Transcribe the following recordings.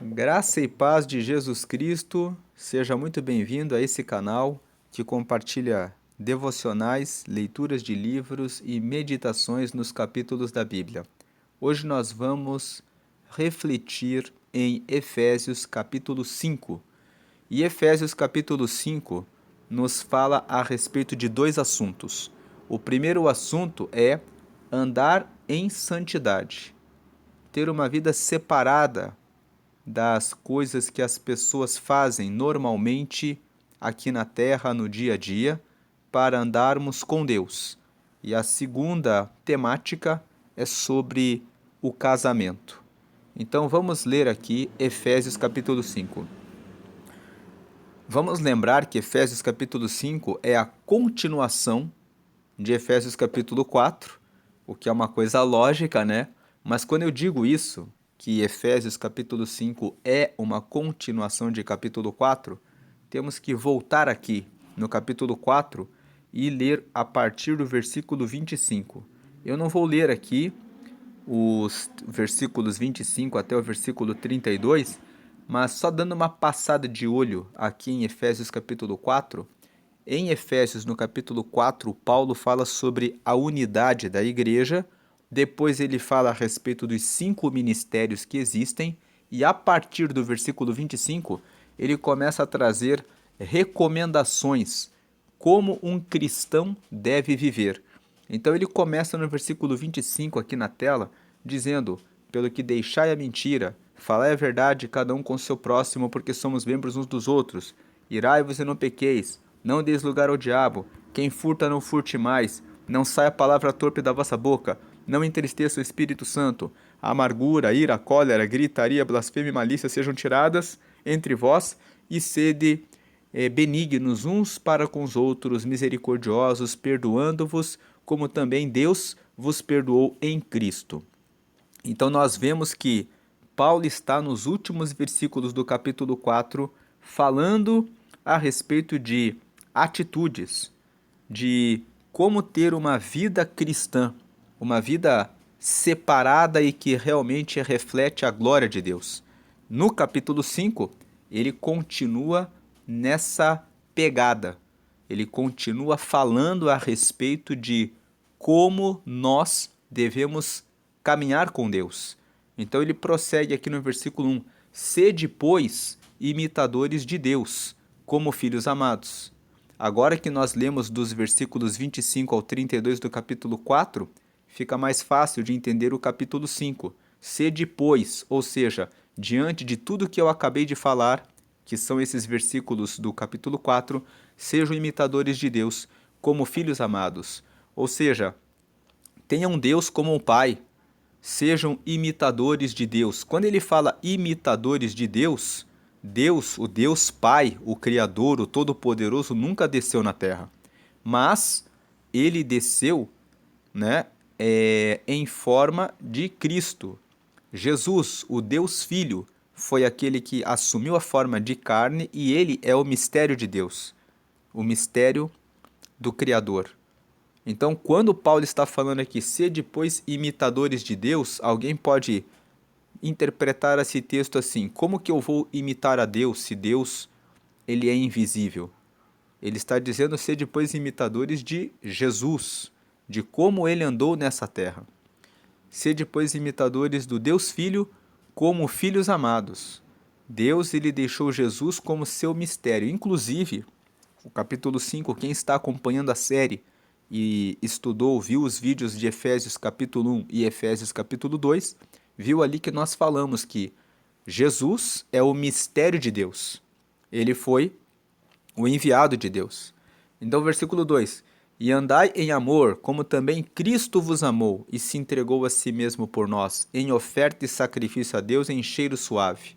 Graça e paz de Jesus Cristo, seja muito bem-vindo a esse canal que compartilha devocionais, leituras de livros e meditações nos capítulos da Bíblia. Hoje nós vamos refletir em Efésios capítulo 5. E Efésios capítulo 5 nos fala a respeito de dois assuntos. O primeiro assunto é andar em santidade, ter uma vida separada das coisas que as pessoas fazem normalmente aqui na Terra, no dia a dia, para andarmos com Deus. E a segunda temática é sobre o casamento. Então vamos ler aqui Efésios capítulo 5. Vamos lembrar que Efésios capítulo 5 é a continuação de Efésios capítulo 4, o que é uma coisa lógica, né? Mas quando eu digo isso, que Efésios capítulo 5 é uma continuação de capítulo 4, temos que voltar aqui no capítulo 4 e ler a partir do versículo 25. Eu não vou ler aqui os versículos 25 até o versículo 32, mas só dando uma passada de olho aqui em Efésios capítulo 4. Em Efésios, no capítulo 4, Paulo fala sobre a unidade da igreja, depois ele fala a respeito dos 5 ministérios que existem, e a partir do versículo 25, ele começa a trazer recomendações como um cristão deve viver. Então ele começa no versículo 25 aqui na tela, dizendo: pelo que deixai a mentira, falai a verdade cada um com seu próximo, porque somos membros uns dos outros. Irai-vos e não pequeis, não deis lugar ao diabo. Quem furta, não furte mais. Não saia palavra torpe da vossa boca. Não entristeça o Espírito Santo. A amargura, ira, cólera, gritaria, blasfêmia e malícia sejam tiradas entre vós, e sede benignos uns para com os outros, misericordiosos, perdoando-vos, como também Deus vos perdoou em Cristo. Então nós vemos que Paulo está nos últimos versículos do capítulo 4 falando a respeito de atitudes, de como ter uma vida cristã, uma vida separada e que realmente reflete a glória de Deus. No capítulo 5, ele continua nessa pegada. Ele continua falando a respeito de como nós devemos caminhar com Deus. Então ele prossegue aqui no versículo 1: sede, pois, imitadores de Deus, como filhos amados. Agora que nós lemos dos versículos 25 ao 32 do capítulo 4, fica mais fácil de entender o capítulo 5. Sede, pois, ou seja, diante de tudo que eu acabei de falar, que são esses versículos do capítulo 4, sejam imitadores de Deus, como filhos amados. Ou seja, tenham Deus como um pai, sejam imitadores de Deus. Quando ele fala imitadores de Deus, Deus, o Deus Pai, o Criador, o Todo-Poderoso, nunca desceu na terra. Mas ele desceu, né, em forma de Cristo. Jesus, o Deus Filho, foi aquele que assumiu a forma de carne, e ele é o mistério de Deus, o mistério do Criador. Então, quando Paulo está falando aqui, sede, pois, imitadores de Deus, alguém pode interpretar esse texto assim: como que eu vou imitar a Deus se Deus ele é invisível? Ele está dizendo: sede, pois, imitadores de Jesus, de como ele andou nessa terra. Sede, pois, imitadores do Deus Filho, como filhos amados. Deus ele deixou Jesus como seu mistério. Inclusive, o capítulo 5, quem está acompanhando a série e estudou, viu os vídeos de Efésios capítulo 1 e Efésios capítulo 2, viu ali que nós falamos que Jesus é o mistério de Deus. Ele foi o enviado de Deus. Então, versículo 2: e andai em amor, como também Cristo vos amou e se entregou a si mesmo por nós, em oferta e sacrifício a Deus em cheiro suave.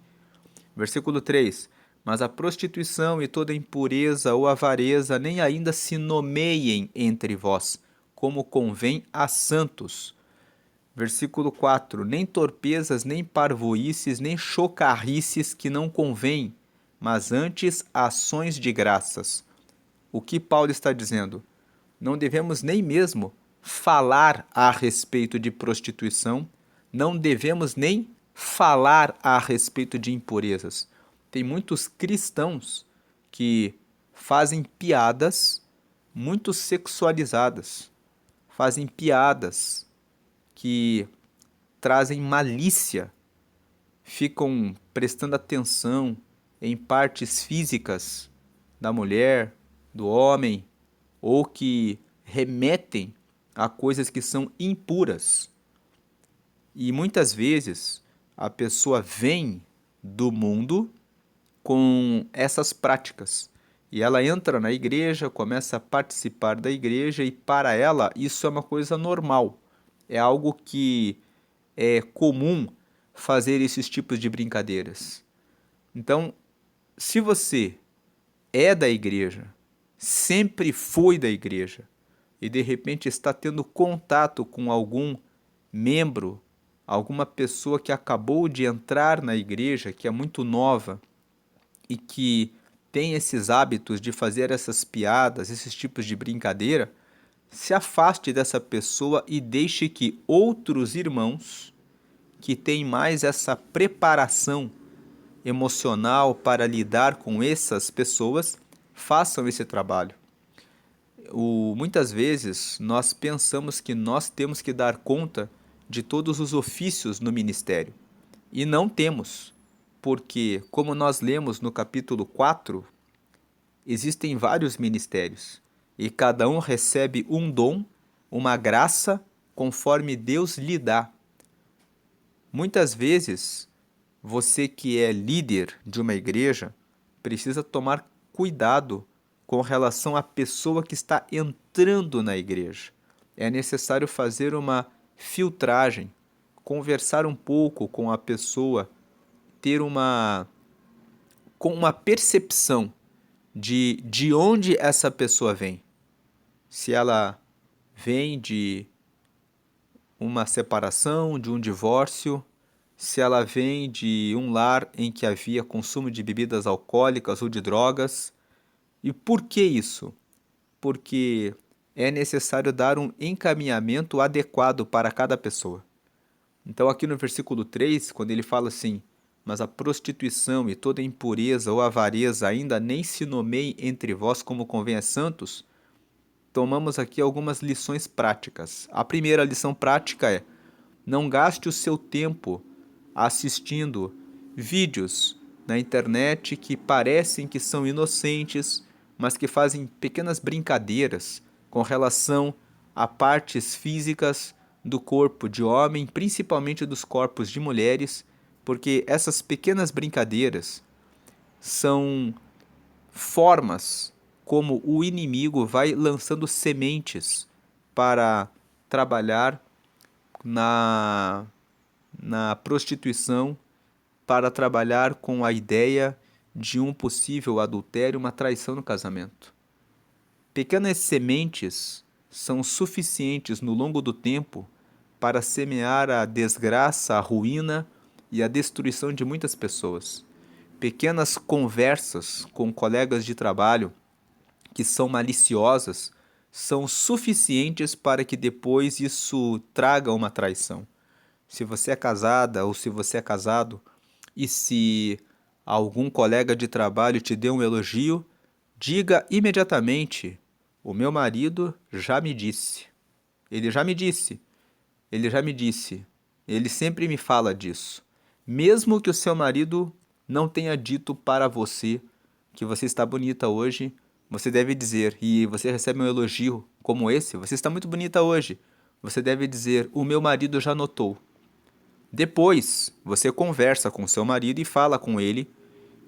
Versículo 3: mas a prostituição e toda impureza ou avareza nem ainda se nomeiem entre vós, como convém a santos. Versículo 4: nem torpezas, nem parvoíces, nem chocarrices que não convém, mas antes ações de graças. O que Paulo está dizendo? Não devemos nem mesmo falar a respeito de prostituição, não devemos nem falar a respeito de impurezas. Tem muitos cristãos que fazem piadas muito sexualizadas, fazem piadas que trazem malícia, ficam prestando atenção em partes físicas da mulher, do homem, ou que remetem a coisas que são impuras. E muitas vezes a pessoa vem do mundo com essas práticas. E ela entra na igreja, começa a participar da igreja, e para ela isso é uma coisa normal. É algo que é comum fazer esses tipos de brincadeiras. Então, se você é da igreja, sempre foi da igreja, e de repente está tendo contato com algum membro, alguma pessoa que acabou de entrar na igreja, que é muito nova e que tem esses hábitos de fazer essas piadas, esses tipos de brincadeira, se afaste dessa pessoa e deixe que outros irmãos que têm mais essa preparação emocional para lidar com essas pessoas façam esse trabalho. Muitas vezes nós pensamos que nós temos que dar conta de todos os ofícios no ministério. E não temos, porque, como nós lemos no capítulo 4, existem vários ministérios e cada um recebe um dom, uma graça, conforme Deus lhe dá. Muitas vezes, você que é líder de uma igreja precisa tomar cuidado com relação à pessoa que está entrando na igreja. É necessário fazer uma filtragem, conversar um pouco com a pessoa, ter com uma percepção de onde essa pessoa vem. Se ela vem de uma separação, de um divórcio, se ela vem de um lar em que havia consumo de bebidas alcoólicas ou de drogas. E por que isso? Porque é necessário dar um encaminhamento adequado para cada pessoa. Então, aqui no versículo 3, quando ele fala assim: mas a prostituição e toda impureza ou avareza ainda nem se nomeiem entre vós como convém a santos, tomamos aqui algumas lições práticas. A primeira lição prática é: não gaste o seu tempo assistindo vídeos na internet que parecem que são inocentes, mas que fazem pequenas brincadeiras com relação a partes físicas do corpo de homem, principalmente dos corpos de mulheres, porque essas pequenas brincadeiras são formas como o inimigo vai lançando sementes para trabalhar na, na prostituição, para trabalhar com a ideia de um possível adultério, uma traição no casamento. Pequenas sementes são suficientes no longo do tempo para semear a desgraça, a ruína e a destruição de muitas pessoas. Pequenas conversas com colegas de trabalho que são maliciosas são suficientes para que depois isso traga uma traição. Se você é casada ou se você é casado e se algum colega de trabalho te deu um elogio, diga imediatamente: o meu marido já me disse. Ele já me disse. Ele já me disse. Ele sempre me fala disso. Mesmo que o seu marido não tenha dito para você que você está bonita hoje, você deve dizer, e você recebe um elogio como esse: você está muito bonita hoje. Você deve dizer: o meu marido já notou. Depois, você conversa com seu marido e fala com ele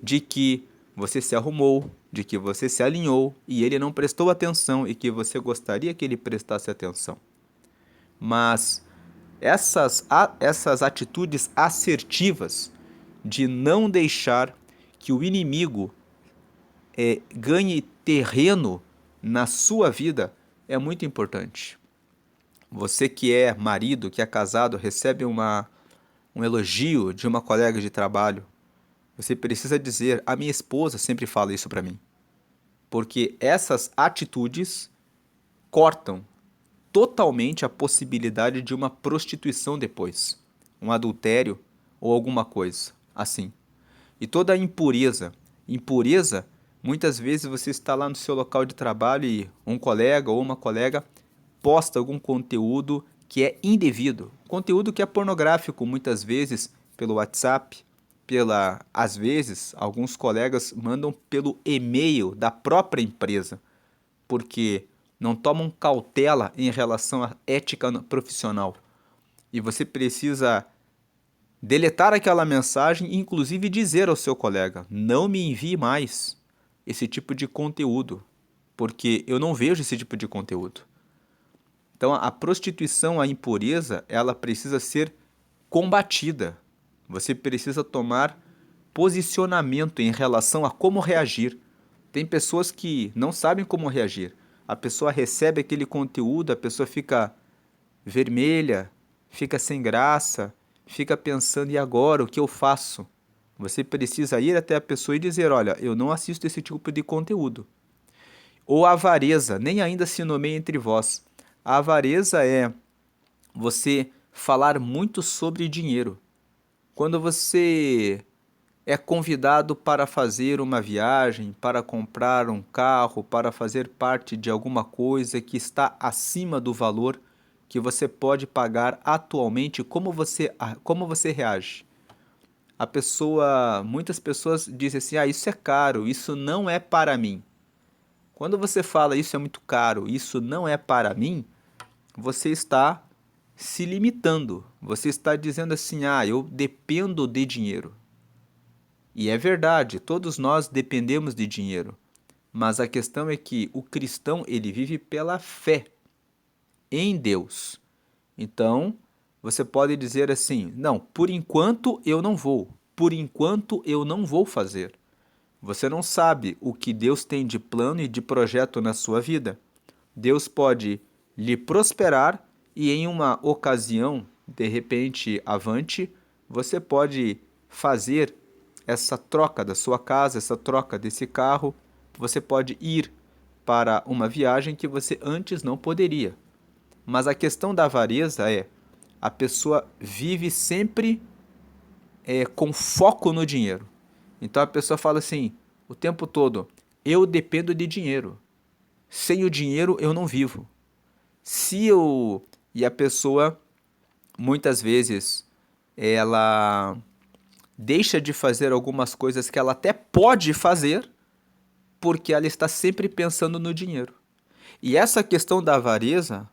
de que você se arrumou, de que você se alinhou e ele não prestou atenção e que você gostaria que ele prestasse atenção. Mas essas atitudes assertivas de não deixar que o inimigo ganhe terreno na sua vida é muito importante. Você que é marido, que é casado, recebe um elogio de uma colega de trabalho. Você precisa dizer: a minha esposa sempre fala isso para mim. Porque essas atitudes cortam totalmente a possibilidade de uma prostituição depois, um adultério, ou alguma coisa assim. E toda a impureza, muitas vezes você está lá no seu local de trabalho e um colega ou uma colega posta algum conteúdo que é indevido, conteúdo que é pornográfico muitas vezes pelo WhatsApp, às vezes alguns colegas mandam pelo e-mail da própria empresa, porque não tomam cautela em relação à ética profissional. E você precisa deletar aquela mensagem e inclusive dizer ao seu colega: não me envie mais esse tipo de conteúdo, porque eu não vejo esse tipo de conteúdo. Então a prostituição, a impureza, ela precisa ser combatida. Você precisa tomar posicionamento em relação a como reagir. Tem pessoas que não sabem como reagir. A pessoa recebe aquele conteúdo, a pessoa fica vermelha, fica sem graça, fica pensando, e agora, o que eu faço? Você precisa ir até a pessoa e dizer: olha, eu não assisto esse tipo de conteúdo. Ou a avareza, nem ainda se nomeia entre vós. A avareza é você falar muito sobre dinheiro. Quando você é convidado para fazer uma viagem, para comprar um carro, para fazer parte de alguma coisa que está acima do valor que você pode pagar atualmente, como você reage? Muitas pessoas dizem assim: "Ah, isso é caro, isso não é para mim". Quando você fala isso é muito caro, isso não é para mim, você está se limitando. Você está dizendo assim: "Ah, eu dependo de dinheiro". E é verdade, todos nós dependemos de dinheiro. Mas a questão é que o cristão, ele vive pela fé em Deus. Então, você pode dizer assim: não, por enquanto eu não vou. Por enquanto eu não vou fazer. Você não sabe o que Deus tem de plano e de projeto na sua vida. Deus pode lhe prosperar e em uma ocasião, de repente, avante, você pode fazer essa troca da sua casa, essa troca desse carro. Você pode ir para uma viagem que você antes não poderia. Mas a questão da avareza é: a pessoa vive sempre com foco no dinheiro. Então a pessoa fala assim o tempo todo: eu dependo de dinheiro. Sem o dinheiro eu não vivo. Se eu E a pessoa muitas vezes ela deixa de fazer algumas coisas que ela até pode fazer porque ela está sempre pensando no dinheiro. E essa questão da avareza,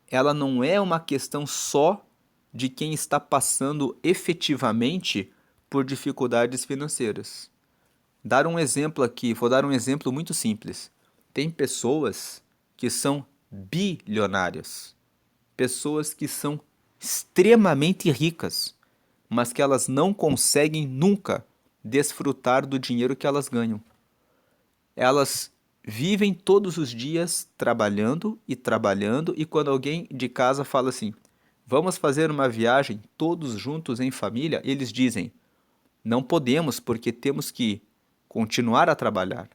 ela não é uma questão só de quem está passando efetivamente por dificuldades financeiras. Dar um exemplo aqui, vou dar um exemplo muito simples. Tem pessoas que são bilionárias, pessoas que são extremamente ricas, mas que elas não conseguem nunca desfrutar do dinheiro que elas ganham. Elas vivem todos os dias trabalhando e trabalhando, e quando alguém de casa fala assim: vamos fazer uma viagem todos juntos em família, eles dizem: não podemos porque temos que continuar a trabalhar.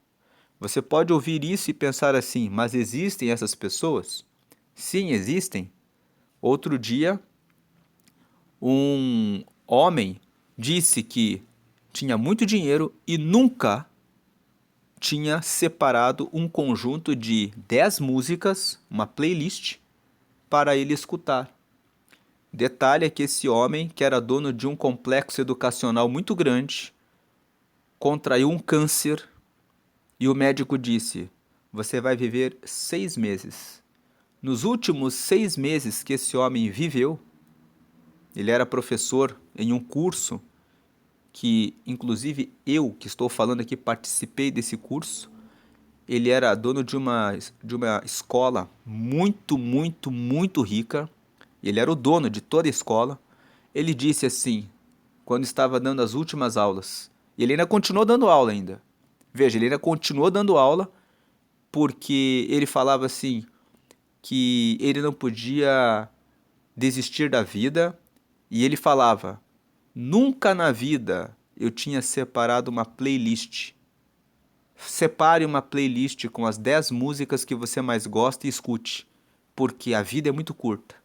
Você pode ouvir isso e pensar assim: mas existem essas pessoas? Sim, existem. Outro dia, um homem disse que tinha muito dinheiro e nunca tinha separado um conjunto de 10 músicas, uma playlist, para ele escutar. Detalhe é que esse homem, que era dono de um complexo educacional muito grande, contraiu um câncer e o médico disse: você vai viver 6 meses. Nos últimos 6 meses que esse homem viveu, ele era professor em um curso que, inclusive, eu que estou falando aqui, participei desse curso. Ele era dono de uma escola muito, muito, muito rica. Ele era o dono de toda a escola. Ele disse assim, quando estava dando as últimas aulas, e ele ainda continuou dando aula ainda. Veja, ele ainda continuou dando aula porque ele falava assim que ele não podia desistir da vida, e ele falava: nunca na vida eu tinha separado uma playlist. Separe uma playlist com as 10 músicas que você mais gosta e escute, porque a vida é muito curta.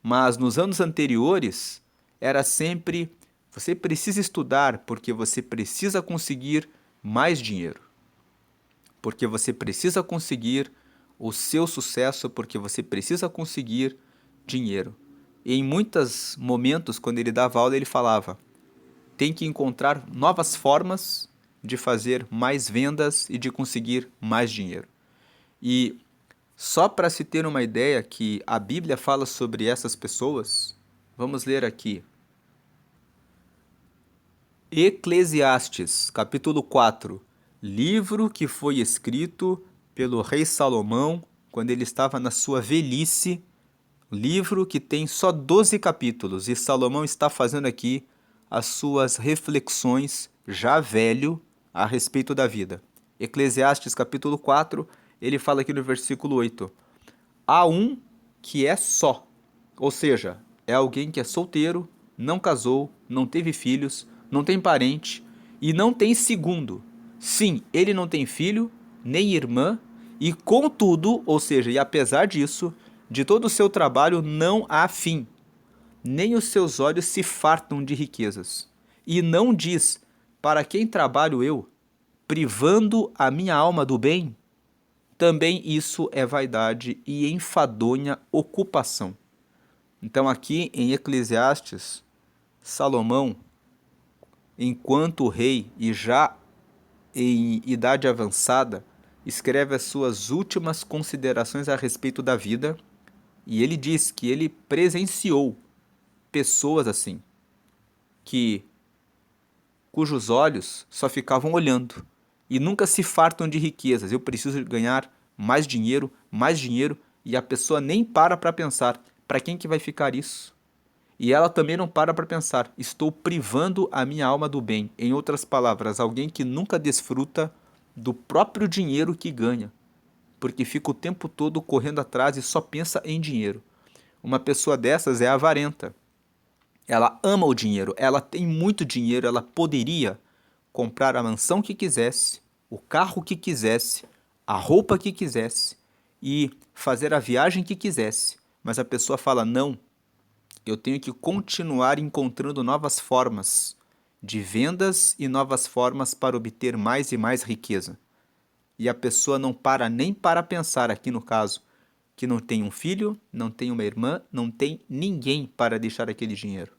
Mas nos anos anteriores, era sempre: você precisa estudar porque você precisa conseguir mais dinheiro, porque você precisa conseguir o seu sucesso, porque você precisa conseguir dinheiro. E em muitos momentos, quando ele dava aula, ele falava: tem que encontrar novas formas de fazer mais vendas e de conseguir mais dinheiro. E só para se ter uma ideia que a Bíblia fala sobre essas pessoas, vamos ler aqui. Eclesiastes, capítulo 4, livro que foi escrito pelo rei Salomão quando ele estava na sua velhice, livro que tem só 12 capítulos, e Salomão está fazendo aqui as suas reflexões, já velho, a respeito da vida. Eclesiastes, capítulo 4, ele fala aqui no versículo 8: há um que é só, ou seja, é alguém que é solteiro, não casou, não teve filhos, não tem parente e não tem segundo. Sim, ele não tem filho, nem irmã, e contudo, ou seja, e apesar disso, de todo o seu trabalho não há fim, nem os seus olhos se fartam de riquezas. E não diz: para quem trabalho eu, privando a minha alma do bem? Também isso é vaidade e enfadonha ocupação. Então, aqui em Eclesiastes, Salomão, enquanto rei e já em idade avançada, escreve as suas últimas considerações a respeito da vida, e ele diz que ele presenciou pessoas assim, que cujos olhos só ficavam olhando e nunca se fartam de riquezas. Eu preciso ganhar mais dinheiro, e a pessoa nem para pensar: para quem que vai ficar isso? E ela também não para pensar: estou privando a minha alma do bem. Em outras palavras, alguém que nunca desfruta do próprio dinheiro que ganha, porque fica o tempo todo correndo atrás e só pensa em dinheiro. Uma pessoa dessas é avarenta. Ela ama o dinheiro, ela tem muito dinheiro, ela poderia comprar a mansão que quisesse, o carro que quisesse, a roupa que quisesse e fazer a viagem que quisesse. Mas a pessoa fala: não, eu tenho que continuar encontrando novas formas de vendas e novas formas para obter mais e mais riqueza. E a pessoa não para nem para pensar, aqui no caso, que não tem um filho, não tem uma irmã, não tem ninguém para deixar aquele dinheiro.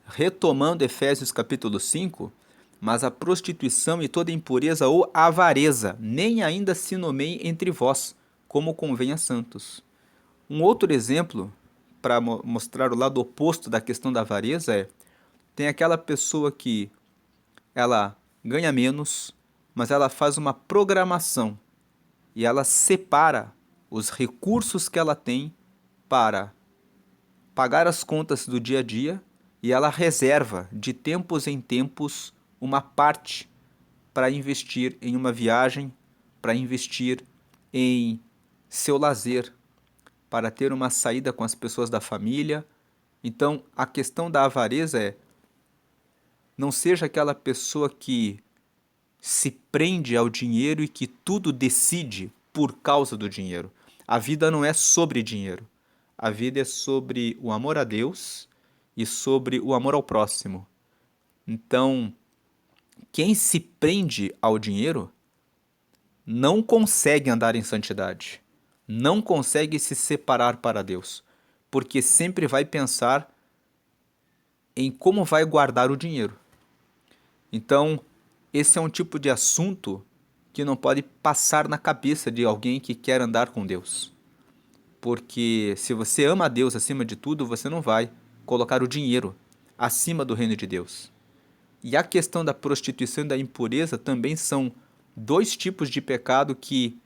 Retomando Efésios capítulo 5, mas a prostituição e toda impureza ou avareza nem ainda se nomeiem entre vós, como convém a santos. Um outro exemplo, para mostrar o lado oposto da questão da avareza, tem aquela pessoa que ela ganha menos, mas ela faz uma programação e ela separa os recursos que ela tem para pagar as contas do dia a dia, e ela reserva de tempos em tempos uma parte para investir em uma viagem, para investir em seu lazer, para ter uma saída com as pessoas da família. Então, a questão da avareza é: não seja aquela pessoa que se prende ao dinheiro e que tudo decide por causa do dinheiro. A vida não é sobre dinheiro. A vida é sobre o amor a Deus e sobre o amor ao próximo. Então, quem se prende ao dinheiro não consegue andar em santidade, não consegue se separar para Deus, porque sempre vai pensar em como vai guardar o dinheiro. Então, esse é um tipo de assunto que não pode passar na cabeça de alguém que quer andar com Deus. Porque se você ama a Deus acima de tudo, você não vai colocar o dinheiro acima do reino de Deus. E a questão da prostituição e da impureza também são dois tipos de pecado que,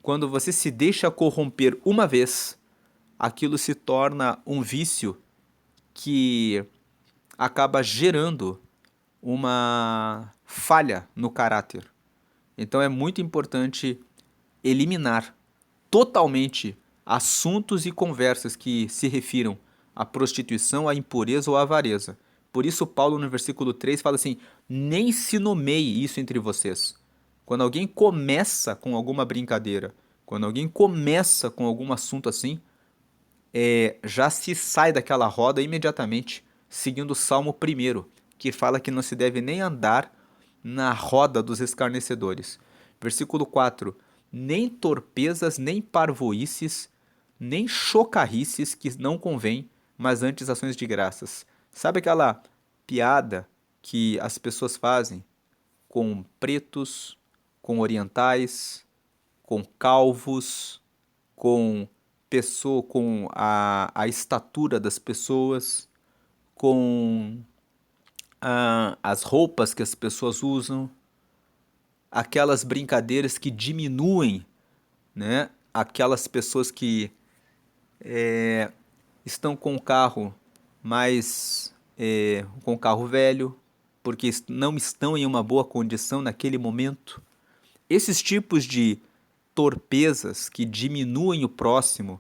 quando você se deixa corromper uma vez, aquilo se torna um vício que acaba gerando uma falha no caráter. Então é muito importante eliminar totalmente assuntos e conversas que se refiram à prostituição, à impureza ou à avareza. Por isso Paulo no versículo 3 fala assim: nem se nomeie isso entre vocês. Quando alguém começa com alguma brincadeira, quando alguém começa com algum assunto assim, já se sai daquela roda imediatamente, seguindo o Salmo 1, que fala que não se deve nem andar na roda dos escarnecedores. Versículo 4: nem torpezas, nem parvoíces, nem chocarrices que não convém, mas antes ações de graças. Sabe aquela piada que as pessoas fazem com pretos, com orientais, com calvos, com com a estatura das pessoas, com as roupas que as pessoas usam, aquelas brincadeiras que diminuem, né, aquelas pessoas que estão com o carro mais com o carro velho, porque não estão em uma boa condição naquele momento. Esses tipos de torpezas que diminuem o próximo,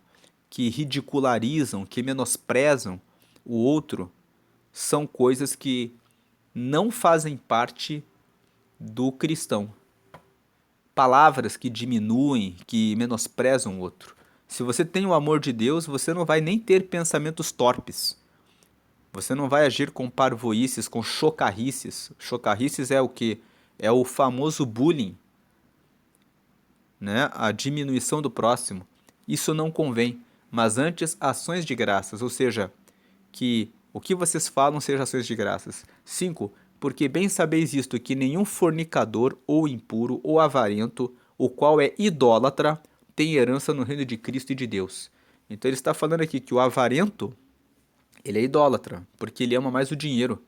que ridicularizam, que menosprezam o outro, são coisas que não fazem parte do cristão. Palavras que diminuem, que menosprezam o outro. Se você tem o amor de Deus, você não vai nem ter pensamentos torpes. Você não vai agir com parvoíces, com chocarrices. Chocarrices é o que? É o famoso bullying, né? A diminuição do próximo. Isso não convém, mas antes ações de graças, ou seja, que o que vocês falam seja ações de graças. 5. Porque bem sabeis isto, que nenhum fornicador, ou impuro, ou avarento, o qual é idólatra, tem herança no reino de Cristo e de Deus. Então ele está falando aqui que o avarento, ele é idólatra, porque ele ama mais o dinheiro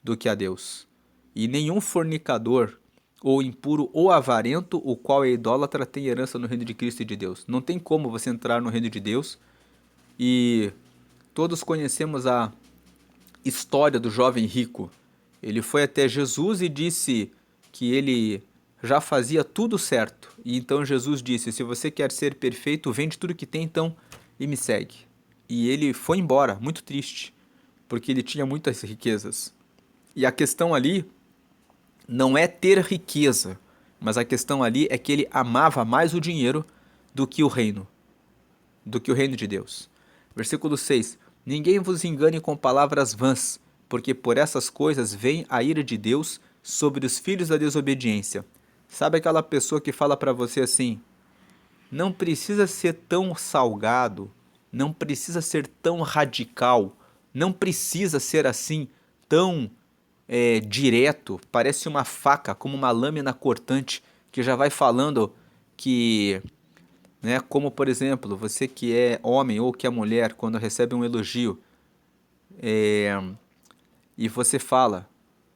do que a Deus. E nenhum fornicador, ou impuro, ou avarento, o qual é idólatra, tem herança no reino de Cristo e de Deus. Não tem como você entrar no reino de Deus. E todos conhecemos a história do jovem rico. Ele foi até Jesus e disse que ele já fazia tudo certo. E então Jesus disse: se você quer ser perfeito, vende tudo que tem então e me segue. E ele foi embora, muito triste, porque ele tinha muitas riquezas. E a questão ali não é ter riqueza, mas a questão ali é que ele amava mais o dinheiro do que o reino, de Deus. Versículo 6: ninguém vos engane com palavras vãs, porque por essas coisas vem a ira de Deus sobre os filhos da desobediência. Sabe aquela pessoa que fala para você assim: não precisa ser tão salgado, não precisa ser tão radical, não precisa ser assim tão direto, parece uma faca, como uma lâmina cortante que já vai falando que, né, como por exemplo, você que é homem ou que é mulher, quando recebe um elogio e você fala,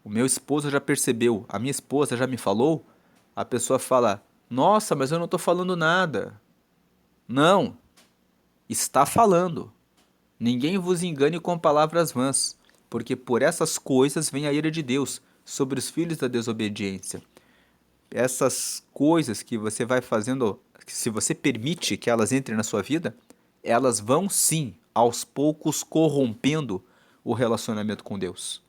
o meu esposo já percebeu, a minha esposa já me falou, a pessoa fala, nossa, mas eu não estou falando nada. Não, está falando. Ninguém vos engane com palavras vãs, porque por essas coisas vem a ira de Deus sobre os filhos da desobediência. Essas coisas que você vai fazendo, se você permite que elas entrem na sua vida, elas vão sim, aos poucos, corrompendo o relacionamento com Deus.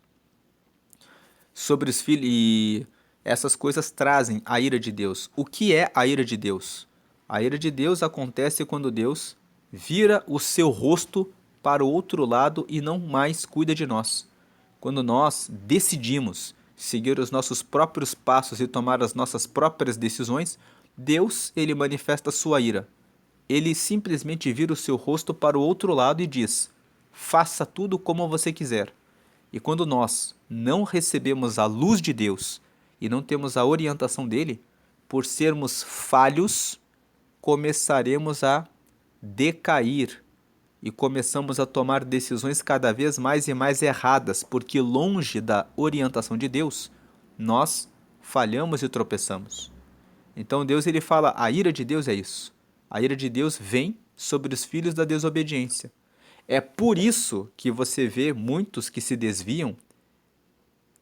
Sobre os filhos, e essas coisas trazem a ira de Deus. O que é a ira de Deus? A ira de Deus acontece quando Deus vira o seu rosto para o outro lado e não mais cuida de nós. Quando nós decidimos seguir os nossos próprios passos e tomar as nossas próprias decisões, Deus, ele manifesta sua ira. Ele simplesmente vira o seu rosto para o outro lado e diz: faça tudo como você quiser. E quando nós não recebemos a luz de Deus e não temos a orientação dele, por sermos falhos, começaremos a decair e começamos a tomar decisões cada vez mais e mais erradas, porque longe da orientação de Deus, nós falhamos e tropeçamos. Então Deus ele fala, a ira de Deus é isso. A ira de Deus vem sobre os filhos da desobediência. É por isso que você vê muitos que se desviam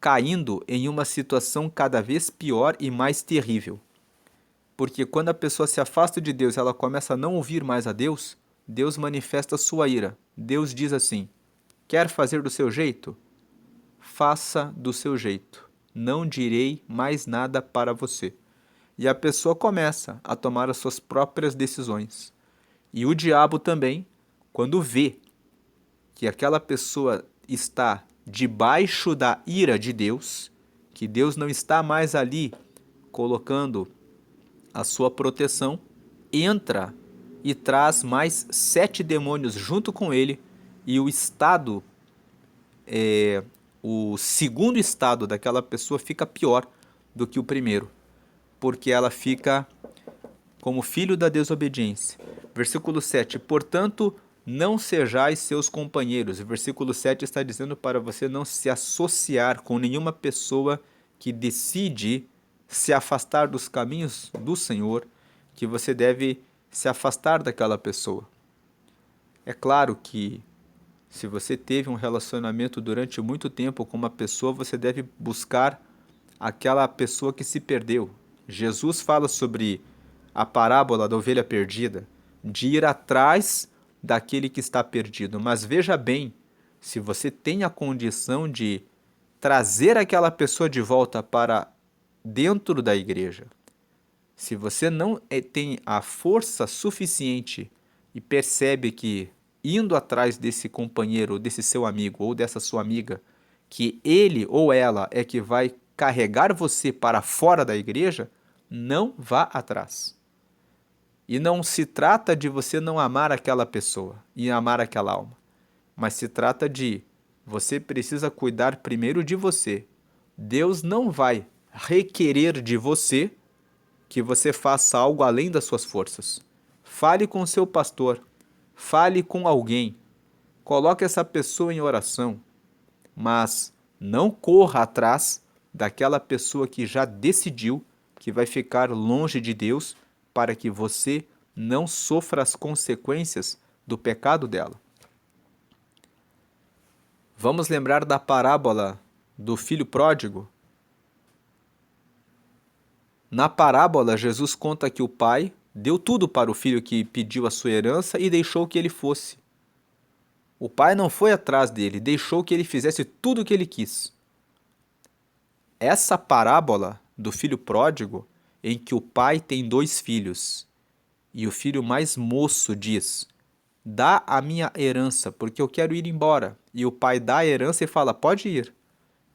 caindo em uma situação cada vez pior e mais terrível. Porque quando a pessoa se afasta de Deus, ela começa a não ouvir mais a Deus, Deus manifesta sua ira. Deus diz assim: quer fazer do seu jeito? Faça do seu jeito. Não direi mais nada para você. E a pessoa começa a tomar as suas próprias decisões. E o diabo também quando vê que aquela pessoa está debaixo da ira de Deus, que Deus não está mais ali colocando a sua proteção, entra e traz mais 7 demônios junto com ele, e o segundo estado daquela pessoa fica pior do que o primeiro, porque ela fica como filho da desobediência. Versículo 7, portanto, não sejais seus companheiros. O versículo 7 está dizendo para você não se associar com nenhuma pessoa que decide se afastar dos caminhos do Senhor, que você deve se afastar daquela pessoa. É claro que se você teve um relacionamento durante muito tempo com uma pessoa, você deve buscar aquela pessoa que se perdeu. Jesus fala sobre a parábola da ovelha perdida, de ir atrás daquele que está perdido. Mas veja bem, se você tem a condição de trazer aquela pessoa de volta para dentro da igreja, se você não tem a força suficiente e percebe que indo atrás desse companheiro, ou desse seu amigo, ou dessa sua amiga, que ele ou ela é que vai carregar você para fora da igreja, não vá atrás. E não se trata de você não amar aquela pessoa e amar aquela alma, mas se trata de você precisa cuidar primeiro de você. Deus não vai requerer de você que você faça algo além das suas forças. Fale com seu pastor, fale com alguém, coloque essa pessoa em oração, mas não corra atrás daquela pessoa que já decidiu que vai ficar longe de Deus para que você não sofra as consequências do pecado dela. Vamos lembrar da parábola do filho pródigo? Na parábola, Jesus conta que o pai deu tudo para o filho que pediu a sua herança e deixou que ele fosse. O pai não foi atrás dele, deixou que ele fizesse tudo o que ele quis. Essa parábola do filho pródigo, em que o pai tem 2 filhos, e o filho mais moço diz: dá a minha herança, porque eu quero ir embora. E o pai dá a herança e fala: pode ir.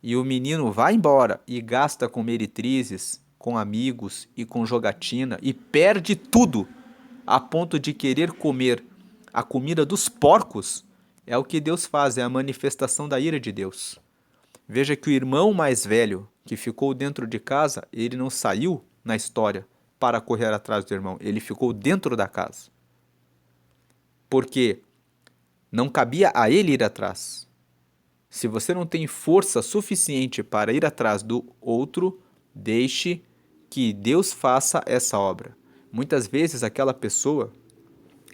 E o menino vai embora e gasta com meretrizes, com amigos e com jogatina e perde tudo, a ponto de querer comer a comida dos porcos. É o que Deus faz, é a manifestação da ira de Deus. Veja que o irmão mais velho, que ficou dentro de casa, ele não saiu na história para correr atrás do irmão, ele ficou dentro da casa. Porque não cabia a ele ir atrás. Se você não tem força suficiente para ir atrás do outro, deixe que Deus faça essa obra. Muitas vezes aquela pessoa,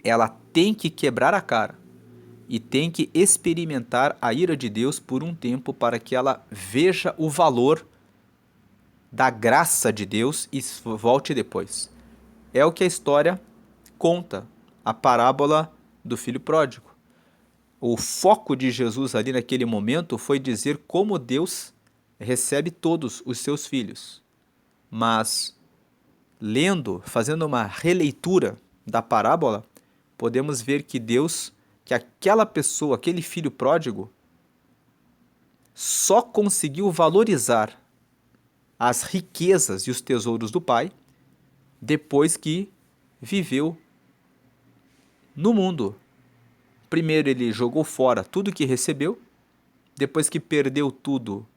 ela tem que quebrar a cara e tem que experimentar a ira de Deus por um tempo para que ela veja o valor da graça de Deus e volte depois. É o que a história conta, a parábola do filho pródigo. O foco de Jesus ali naquele momento foi dizer como Deus recebe todos os seus filhos. Mas, lendo, fazendo uma releitura da parábola, podemos ver que Deus, que aquela pessoa, aquele filho pródigo, só conseguiu valorizar as riquezas e os tesouros do pai depois que viveu no mundo. Primeiro ele jogou fora tudo que recebeu, depois que perdeu tudo,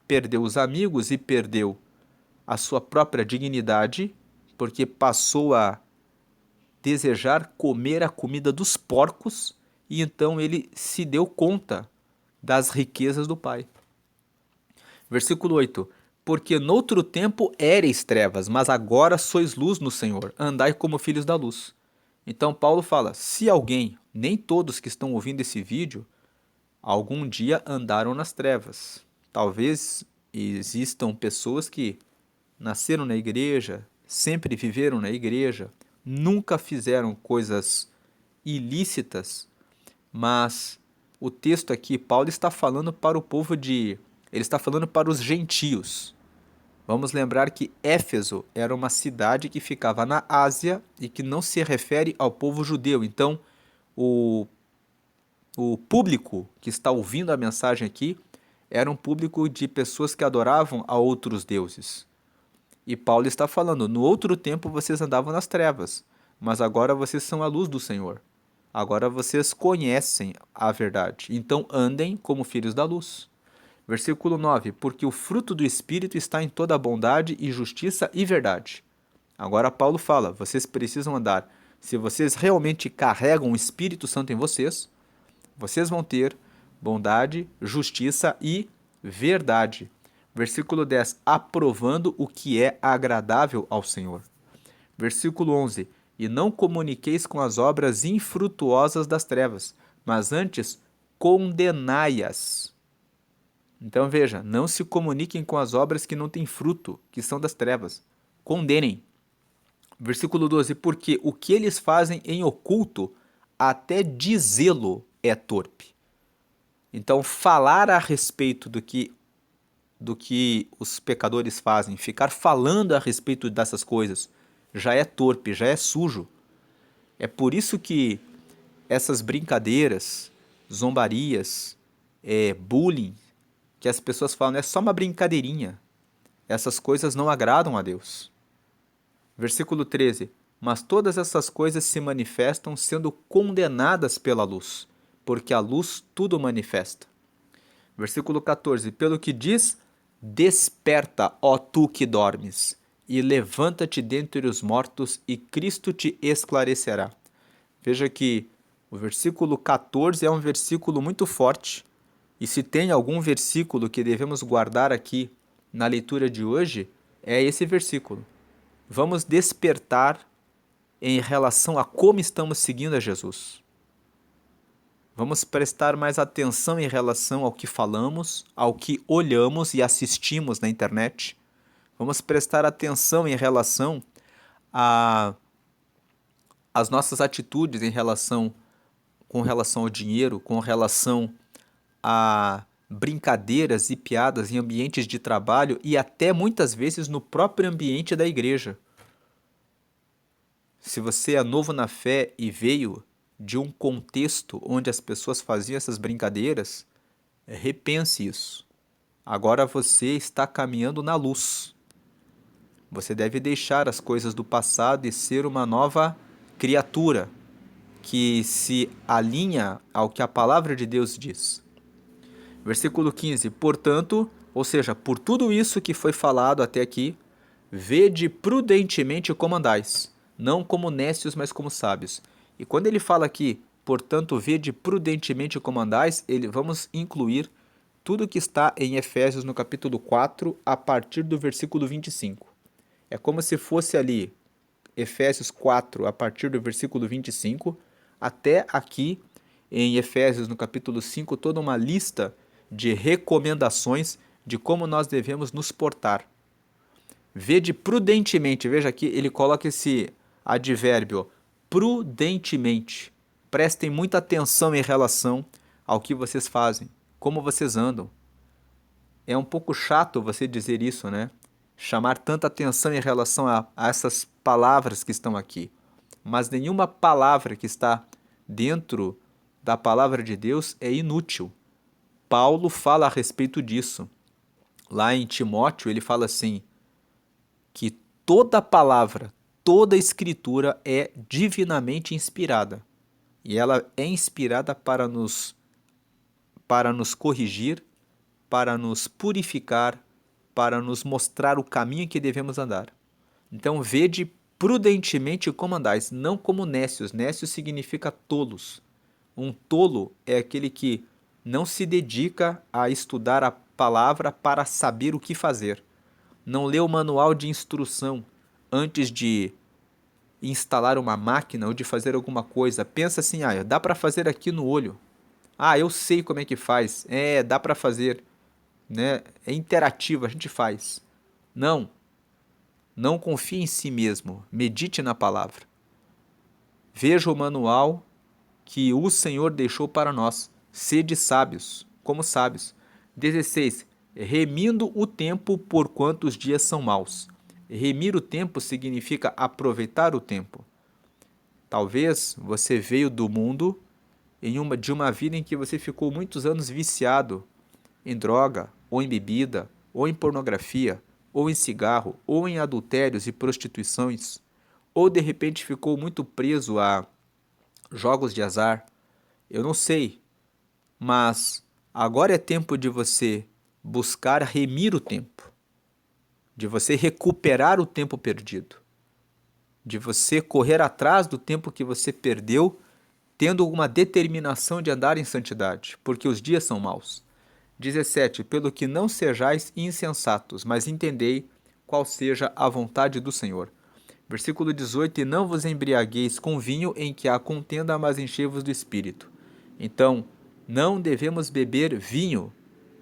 perdeu os amigos e perdeu a sua própria dignidade, porque passou a desejar comer a comida dos porcos, e então ele se deu conta das riquezas do pai. Versículo 8. Porque noutro tempo éreis trevas, mas agora sois luz no Senhor, andai como filhos da luz. Então Paulo fala, se alguém, nem todos que estão ouvindo esse vídeo, algum dia andaram nas trevas. Talvez existam pessoas que nasceram na igreja, sempre viveram na igreja, nunca fizeram coisas ilícitas, mas o texto aqui, Paulo está falando para o povo ele está falando para os gentios. Vamos lembrar que Éfeso era uma cidade que ficava na Ásia e que não se refere ao povo judeu. Então, o, o público que está ouvindo a mensagem aqui era um público de pessoas que adoravam a outros deuses. E Paulo está falando, no outro tempo vocês andavam nas trevas, mas agora vocês são a luz do Senhor. Agora vocês conhecem a verdade, então andem como filhos da luz. Versículo 9, porque o fruto do Espírito está em toda bondade e justiça e verdade. Agora Paulo fala, vocês precisam andar. Se vocês realmente carregam o Espírito Santo em vocês, vocês vão ter bondade, justiça e verdade. Versículo 10, aprovando o que é agradável ao Senhor. Versículo 11, e não comuniqueis com as obras infrutuosas das trevas, mas antes condenai-as. Então veja, não se comuniquem com as obras que não têm fruto, que são das trevas. Condenem. Versículo 12, porque o que eles fazem em oculto, até dizê-lo é torpe. Então, falar a respeito do que os pecadores fazem, ficar falando a respeito dessas coisas, já é torpe, já é sujo. É por isso que essas brincadeiras, zombarias, bullying, que as pessoas falam, é só uma brincadeirinha. Essas coisas não agradam a Deus. Versículo 13. Mas todas essas coisas se manifestam sendo condenadas pela luz, porque a luz tudo manifesta. Versículo 14. Pelo que diz, desperta, ó tu que dormes, e levanta-te dentre os mortos, e Cristo te esclarecerá. Veja que o versículo 14 é um versículo muito forte, e se tem algum versículo que devemos guardar aqui na leitura de hoje, é esse versículo. Vamos despertar em relação a como estamos seguindo a Jesus. Vamos prestar mais atenção em relação ao que falamos, ao que olhamos e assistimos na internet. Vamos prestar atenção em relação às nossas atitudes com relação ao dinheiro, com relação a brincadeiras e piadas em ambientes de trabalho e até muitas vezes no próprio ambiente da igreja. Se você é novo na fé e veio de um contexto onde as pessoas faziam essas brincadeiras, repense isso. Agora você está caminhando na luz. Você deve deixar as coisas do passado e ser uma nova criatura que se alinha ao que a palavra de Deus diz. Versículo 15, portanto, ou seja, por tudo isso que foi falado até aqui, vede prudentemente como andais, não como nécios, mas como sábios. E quando ele fala aqui, portanto, vede prudentemente como andais, vamos incluir tudo que está em Efésios no capítulo 4, a partir do versículo 25. É como se fosse ali, Efésios 4, a partir do versículo 25, até aqui em Efésios no capítulo 5, toda uma lista de recomendações de como nós devemos nos portar. Vede prudentemente, veja aqui, ele coloca esse advérbio, prudentemente. Prestem muita atenção em relação ao que vocês fazem, como vocês andam. É um pouco chato você dizer isso, né? Chamar tanta atenção em relação a essas palavras que estão aqui. Mas nenhuma palavra que está dentro da palavra de Deus é inútil. Paulo fala a respeito disso. Lá em Timóteo, ele fala assim, que toda palavra, toda escritura é divinamente inspirada. E ela é inspirada para nos corrigir, para nos purificar, para nos mostrar o caminho que devemos andar. Então, vede prudentemente como andais, não como nécios. Nécios significa tolos. Um tolo é aquele que não se dedica a estudar a palavra para saber o que fazer. Não lê o manual de instrução antes de instalar uma máquina ou de fazer alguma coisa. Pensa assim, dá para fazer aqui no olho. Eu sei como é que faz. Dá para fazer. Né? É interativo, a gente faz. Não confie em si mesmo. Medite na palavra. Veja o manual que o Senhor deixou para nós. Sede sábios, como sábios. 16. Remindo o tempo, porquanto os dias são maus. Remir o tempo significa aproveitar o tempo. Talvez você veio do mundo de uma vida em que você ficou muitos anos viciado em droga, ou em bebida, ou em pornografia, ou em cigarro, ou em adultérios e prostituições, ou de repente ficou muito preso a jogos de azar, eu não sei, mas agora é tempo de você buscar remir o tempo, de você recuperar o tempo perdido, de você correr atrás do tempo que você perdeu, tendo uma determinação de andar em santidade, porque os dias são maus. 17. Pelo que não sejais insensatos, mas entendei qual seja a vontade do Senhor. Versículo 18. E não vos embriagueis com vinho em que há contenda, mas enchei-vos do Espírito. Então, não devemos beber vinho,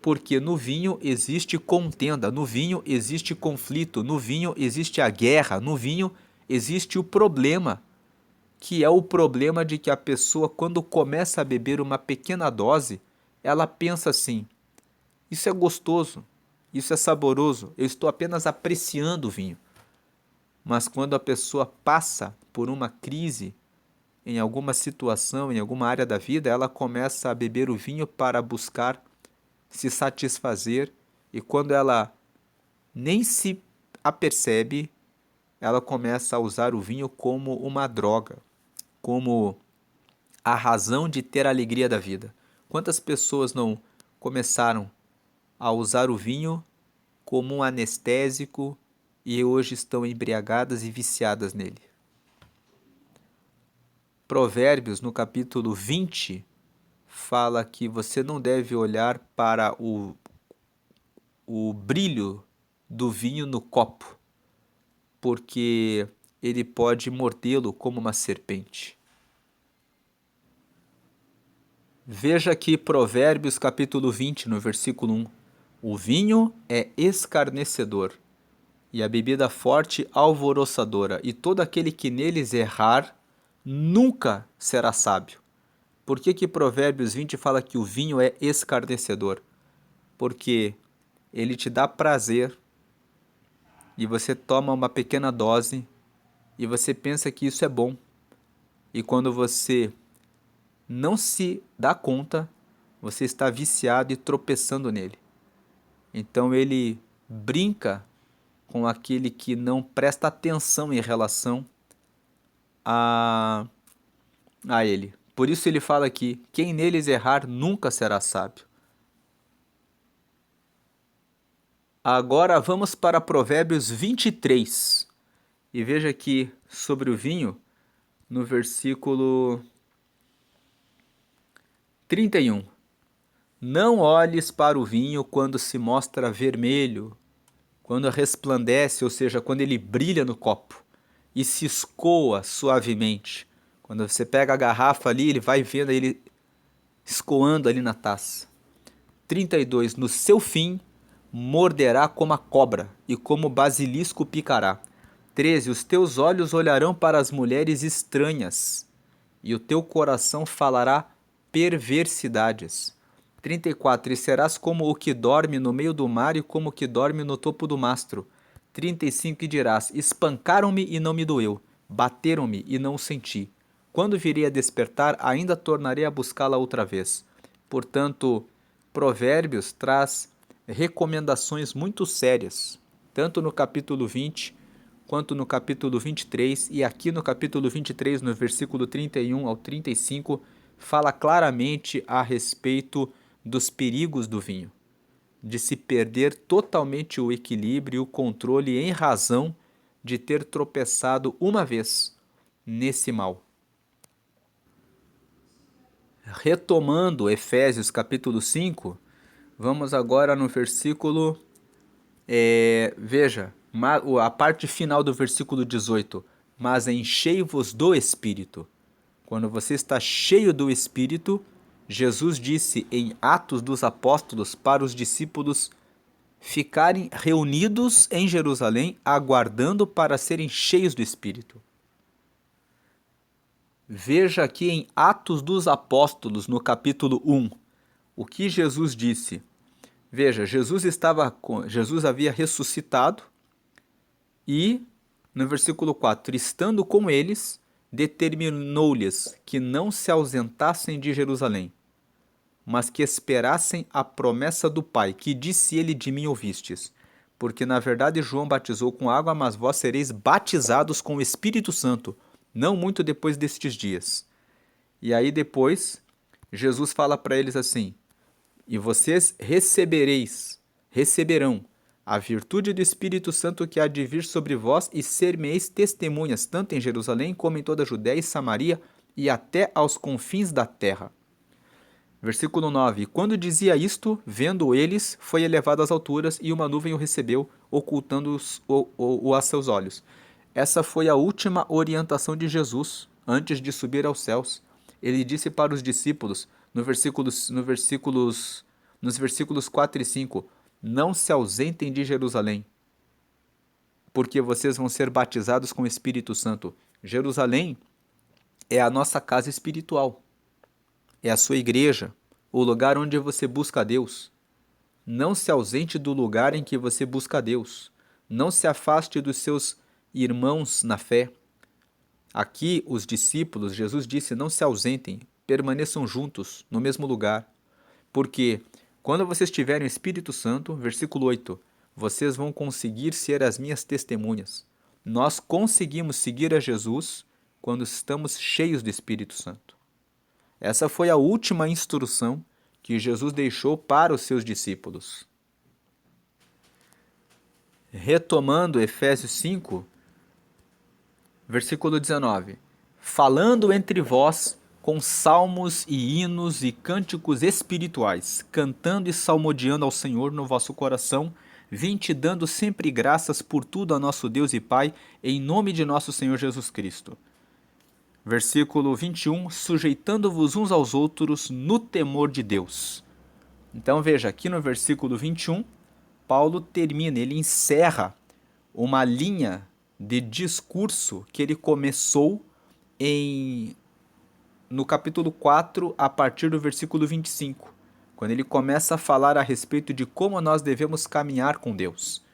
porque no vinho existe contenda, no vinho existe conflito, no vinho existe a guerra, no vinho existe o problema, que é o problema de que a pessoa, quando começa a beber uma pequena dose, ela pensa assim: isso é gostoso, isso é saboroso, eu estou apenas apreciando o vinho. Mas quando a pessoa passa por uma crise, em alguma situação, em alguma área da vida, ela começa a beber o vinho para buscar se satisfazer, e quando ela nem se apercebe, ela começa a usar o vinho como uma droga, como a razão de ter a alegria da vida. Quantas pessoas não começaram a usar o vinho como um anestésico e hoje estão embriagadas e viciadas nele? Provérbios, no capítulo 20, fala que você não deve olhar para o brilho do vinho no copo, porque ele pode mordê-lo como uma serpente. Veja aqui Provérbios capítulo 20, no versículo 1. O vinho é escarnecedor, e a bebida forte alvoroçadora, e todo aquele que neles errar nunca será sábio. Por que Provérbios 20 fala que o vinho é escarnecedor? Porque ele te dá prazer, e você toma uma pequena dose, e você pensa que isso é bom. E quando você não se dá conta, você está viciado e tropeçando nele. Então ele brinca com aquele que não presta atenção em relação a, a ele. Por isso ele fala aqui: quem neles errar nunca será sábio. Agora vamos para Provérbios 23. E veja aqui sobre o vinho, no versículo 31. Não olhes para o vinho quando se mostra vermelho, quando resplandece, ou seja, quando ele brilha no copo e se escoa suavemente. Quando você pega a garrafa ali, ele vai vendo ele escoando ali na taça. 32. No seu fim, morderá como a cobra, e como o basilisco picará. 13. Os teus olhos olharão para as mulheres estranhas, e o teu coração falará perversidades. 34. E serás como o que dorme no meio do mar e como o que dorme no topo do mastro. 35. E dirás: espancaram-me e não me doeu, bateram-me e não o senti. Quando virei a despertar, ainda tornarei a buscá-la outra vez. Portanto, Provérbios traz recomendações muito sérias, tanto no capítulo 20 quanto no capítulo 23, e aqui no capítulo 23, no versículo 31 ao 35, fala claramente a respeito dos perigos do vinho, de se perder totalmente o equilíbrio e o controle em razão de ter tropeçado uma vez nesse mal. Retomando Efésios capítulo 5, vamos agora no versículo, veja, a parte final do versículo 18. Mas enchei-vos do Espírito. Quando você está cheio do Espírito, Jesus disse em Atos dos Apóstolos para os discípulos ficarem reunidos em Jerusalém, aguardando para serem cheios do Espírito. Veja aqui em Atos dos Apóstolos, no capítulo 1, o que Jesus disse. Veja, Jesus havia ressuscitado e, no versículo 4, estando com eles, determinou-lhes que não se ausentassem de Jerusalém, mas que esperassem a promessa do Pai, que disse ele: de mim ouvistes. Porque na verdade João batizou com água, mas vós sereis batizados com o Espírito Santo, não muito depois destes dias. E aí depois, Jesus fala para eles assim: e vocês receberão a virtude do Espírito Santo que há de vir sobre vós, e ser-me-eis testemunhas, tanto em Jerusalém como em toda a Judéia e Samaria, e até aos confins da terra. Versículo 9. Quando dizia isto, vendo eles, foi elevado às alturas, e uma nuvem o recebeu, ocultando-o a seus olhos. Essa foi a última orientação de Jesus, antes de subir aos céus. Ele disse para os discípulos, nos versículos 4 e 5, não se ausentem de Jerusalém, porque vocês vão ser batizados com o Espírito Santo. Jerusalém é a nossa casa espiritual. É a sua igreja, o lugar onde você busca a Deus. Não se ausente do lugar em que você busca a Deus. Não se afaste dos seus irmãos na fé. Aqui, os discípulos, Jesus disse, não se ausentem, permaneçam juntos no mesmo lugar. Porque quando vocês tiverem o Espírito Santo, versículo 8, vocês vão conseguir ser as minhas testemunhas. Nós conseguimos seguir a Jesus quando estamos cheios do Espírito Santo. Essa foi a última instrução que Jesus deixou para os seus discípulos. Retomando Efésios 5, versículo 19. Falando entre vós com salmos e hinos e cânticos espirituais, cantando e salmodiando ao Senhor no vosso coração, vinte dando sempre graças por tudo a nosso Deus e Pai, em nome de nosso Senhor Jesus Cristo. Versículo 21, sujeitando-vos uns aos outros no temor de Deus. Então veja, aqui no versículo 21, Paulo termina, ele encerra uma linha de discurso que ele começou no capítulo 4, a partir do versículo 25, quando ele começa a falar a respeito de como nós devemos caminhar com Deus,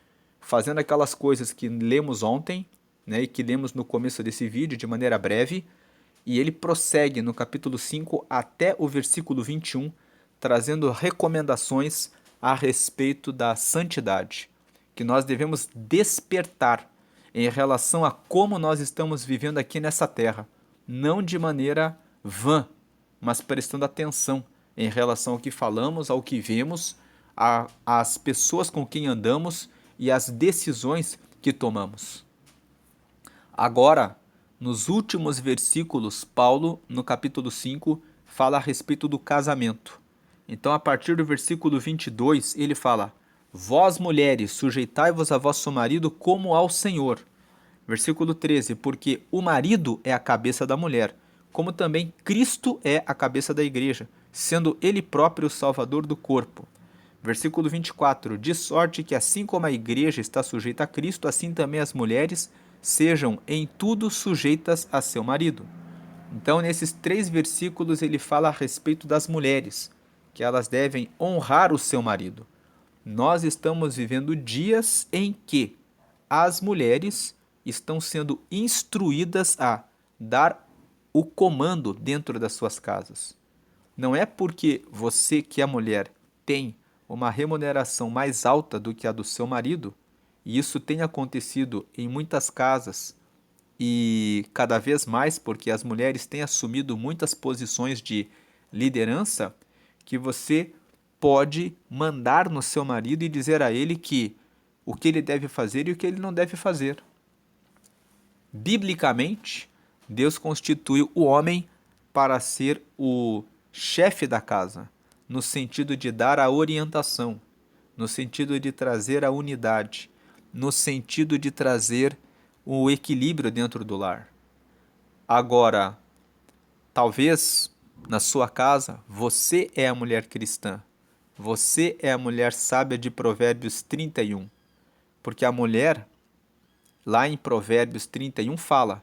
fazendo aquelas coisas que lemos ontem, né, e que lemos no começo desse vídeo de maneira breve. E ele prossegue no capítulo 5 até o versículo 21, trazendo recomendações a respeito da santidade, que nós devemos despertar em relação a como nós estamos vivendo aqui nessa terra, não de maneira vã, mas prestando atenção em relação ao que falamos, ao que vemos, às pessoas com quem andamos e às decisões que tomamos. Agora, nos últimos versículos, Paulo, no capítulo 5, fala a respeito do casamento. Então, a partir do versículo 22, ele fala: vós, mulheres, sujeitai-vos a vosso marido como ao Senhor. Versículo 13, porque o marido é a cabeça da mulher, como também Cristo é a cabeça da igreja, sendo ele próprio o salvador do corpo. Versículo 24, de sorte que assim como a igreja está sujeita a Cristo, assim também as mulheres sejam em tudo sujeitas a seu marido. Então, nesses 3 versículos, ele fala a respeito das mulheres, que elas devem honrar o seu marido. Nós estamos vivendo dias em que as mulheres estão sendo instruídas a dar o comando dentro das suas casas. Não é porque você, que é mulher, tem uma remuneração mais alta do que a do seu marido, e isso tem acontecido em muitas casas e cada vez mais porque as mulheres têm assumido muitas posições de liderança, que você pode mandar no seu marido e dizer a ele o que ele deve fazer e o que ele não deve fazer. Biblicamente, Deus constituiu o homem para ser o chefe da casa, no sentido de dar a orientação, no sentido de trazer a unidade, no sentido de trazer o equilíbrio dentro do lar. Agora, talvez na sua casa você é a mulher cristã, você é a mulher sábia de Provérbios 31, porque a mulher, lá em Provérbios 31, fala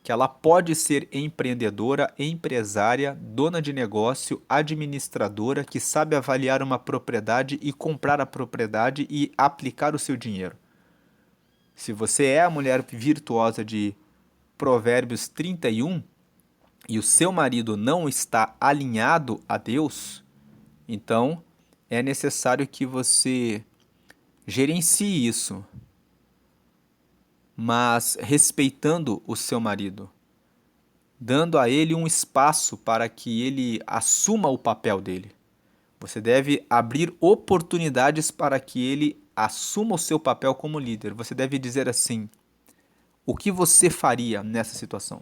que ela pode ser empreendedora, empresária, dona de negócio, administradora, que sabe avaliar uma propriedade e comprar a propriedade e aplicar o seu dinheiro. Se você é a mulher virtuosa de Provérbios 31 e o seu marido não está alinhado a Deus, então é necessário que você gerencie isso, mas respeitando o seu marido, dando a ele um espaço para que ele assuma o papel dele. Você deve abrir oportunidades para que ele assuma o seu papel como líder. Você deve dizer assim: o que você faria nessa situação?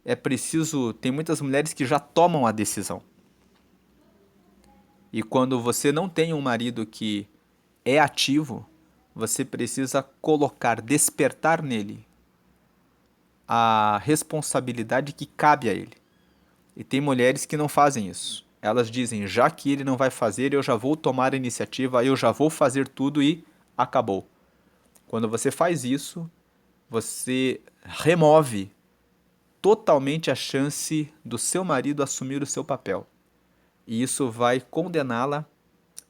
É preciso, tem muitas mulheres que já tomam a decisão. E quando você não tem um marido que é ativo, você precisa colocar, despertar nele a responsabilidade que cabe a ele. E tem mulheres que não fazem isso. Elas dizem, já que ele não vai fazer, eu já vou tomar a iniciativa, eu já vou fazer tudo e acabou. Quando você faz isso, você remove totalmente a chance do seu marido assumir o seu papel. E isso vai condená-la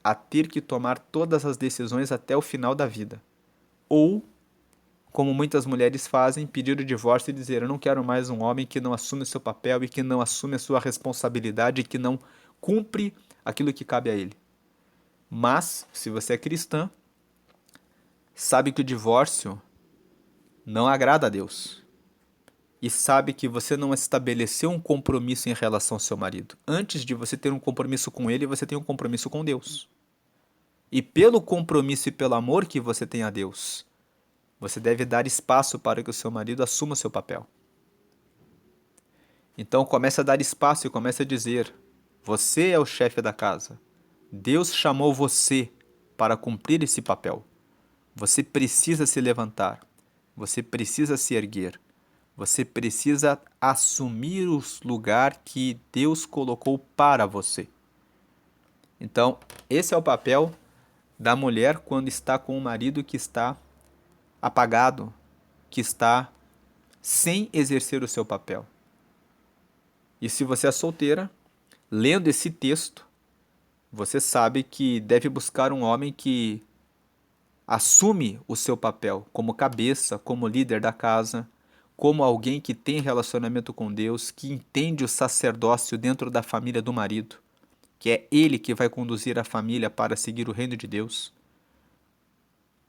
a ter que tomar todas as decisões até o final da vida. Ou, como muitas mulheres fazem, pedir o divórcio e dizer: eu não quero mais um homem que não assume o seu papel e que não assume a sua responsabilidade e que não cumpre aquilo que cabe a ele. Mas, se você é cristã, sabe que o divórcio não agrada a Deus. E sabe que você não estabeleceu um compromisso em relação ao seu marido. Antes de você ter um compromisso com ele, você tem um compromisso com Deus. E pelo compromisso e pelo amor que você tem a Deus, você deve dar espaço para que o seu marido assuma o seu papel. Então comece a dar espaço e comece a dizer: você é o chefe da casa. Deus chamou você para cumprir esse papel. Você precisa se levantar. Você precisa se erguer. Você precisa assumir o lugar que Deus colocou para você. Então, esse é o papel da mulher quando está com um marido que está apagado, que está sem exercer o seu papel. E se você é solteira, lendo esse texto, você sabe que deve buscar um homem que assume o seu papel como cabeça, como líder da casa, como alguém que tem relacionamento com Deus, que entende o sacerdócio dentro da família do marido, que é ele que vai conduzir a família para seguir o reino de Deus.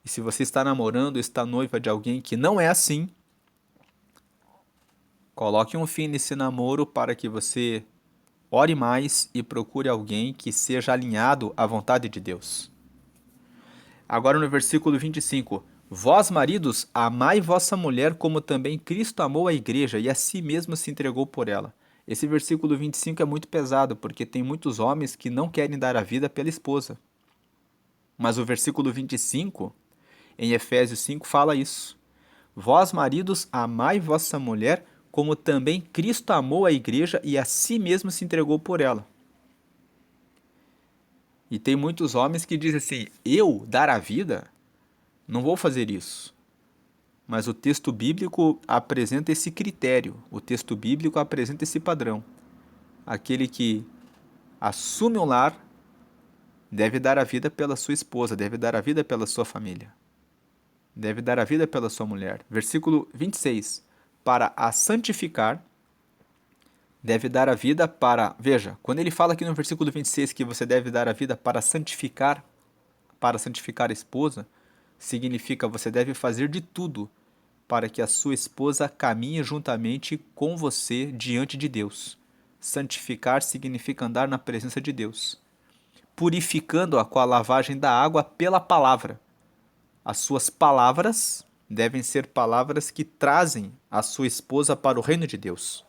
E se você está namorando, está noiva de alguém que não é assim, coloque um fim nesse namoro para que você ore mais e procure alguém que seja alinhado à vontade de Deus. Agora no versículo 25. Vós, maridos, amai vossa mulher como também Cristo amou a igreja e a si mesmo se entregou por ela. Esse versículo 25 é muito pesado, porque tem muitos homens que não querem dar a vida pela esposa. Mas o versículo 25, em Efésios 5, fala isso. Vós, maridos, amai vossa mulher como também Cristo amou a igreja e a si mesmo se entregou por ela. E tem muitos homens que dizem assim: eu dar a vida? Não vou fazer isso. Mas o texto bíblico apresenta esse critério, o texto bíblico apresenta esse padrão. Aquele que assume um lar deve dar a vida pela sua esposa, deve dar a vida pela sua família, deve dar a vida pela sua mulher. Versículo 26. Para a santificar, deve dar a vida para... Veja, quando ele fala aqui no versículo 26 que você deve dar a vida para santificar a esposa, significa você deve fazer de tudo para que a sua esposa caminhe juntamente com você diante de Deus. Santificar significa andar na presença de Deus, purificando-a com a lavagem da água pela palavra. As suas palavras devem ser palavras que trazem a sua esposa para o reino de Deus.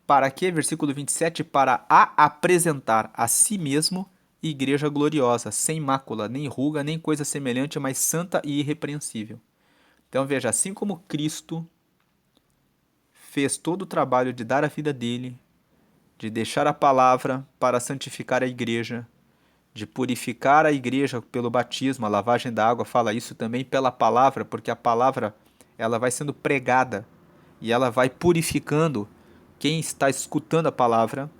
Para que, versículo 27, para a apresentar a si mesmo igreja gloriosa, sem mácula, nem ruga, nem coisa semelhante, mas santa e irrepreensível. Então veja, assim como Cristo fez todo o trabalho de dar a vida dele, de deixar a palavra para santificar a igreja, de purificar a igreja pelo batismo, a lavagem da água fala isso também pela palavra, porque a palavra ela vai sendo pregada e ela vai purificando quem está escutando a palavra.